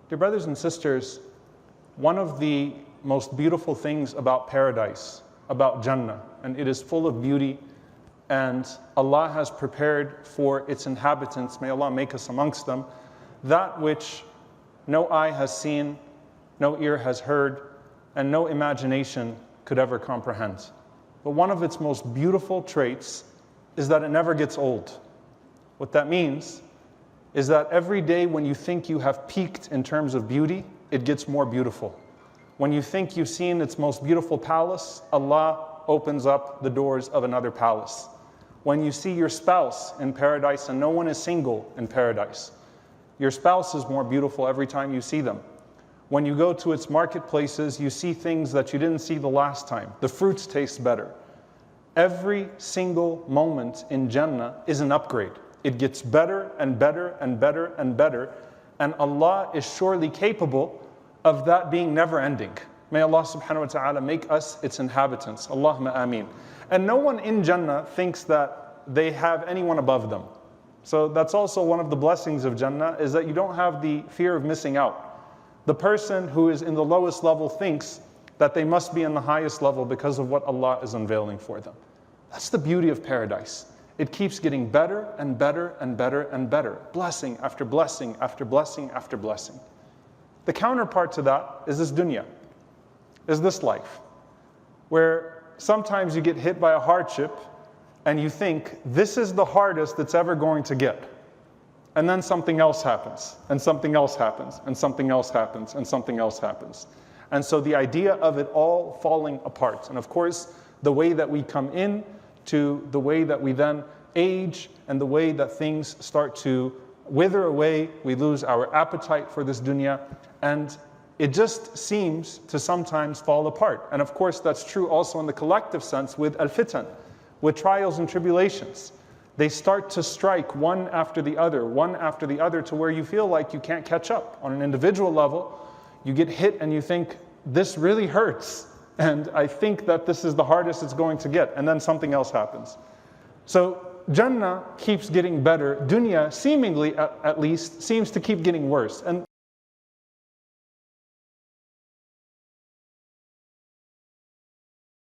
Dear brothers and sisters, one of the most beautiful things about paradise, about Jannah, and it is full of beauty, and Allah has prepared for its inhabitants, may Allah make us amongst them, that which no eye has seen, no ear has heard, and no imagination could ever comprehend. But one of its most beautiful traits is that it never gets old. What that means is that every day when you think you have peaked in terms of beauty, it gets more beautiful. When you think you've seen its most beautiful palace, Allah opens up the doors of another palace. When you see your spouse in paradise, and no one is single in paradise, your spouse is more beautiful every time you see them. When you go to its marketplaces, you see things that you didn't see the last time. The fruits taste better. Every single moment in Jannah is an upgrade. It gets better and better and better and better, and Allah is surely capable of that being never ending. May Allah subhanahu wa ta'ala make us its inhabitants. Allahumma ameen. And no one in Jannah thinks that they have anyone above them. So that's also one of the blessings of Jannah, is that you don't have the fear of missing out. The person who is in the lowest level thinks that they must be in the highest level because of what Allah is unveiling for them. That's the beauty of paradise. It keeps getting better and better and better and better. Blessing after blessing after blessing after blessing. The counterpart to that is this dunya, is this life, where sometimes you get hit by a hardship and you think, this is the hardest it's ever going to get. And then something else happens, and something else happens, and something else happens, and something else happens. And so the idea of it all falling apart. And of course, the way that we come in to the way that we then age, and the way that things start to wither away, we lose our appetite for this dunya, and it just seems to sometimes fall apart. And of course, that's true also in the collective sense with al-fitan, with trials and tribulations. They start to strike one after the other, to where you feel like you can't catch up. On an individual level, you get hit and you think, this really hurts. And I think that this is the hardest it's going to get. And then something else happens. So Jannah keeps getting better. Dunya, seemingly at least, seems to keep getting worse. And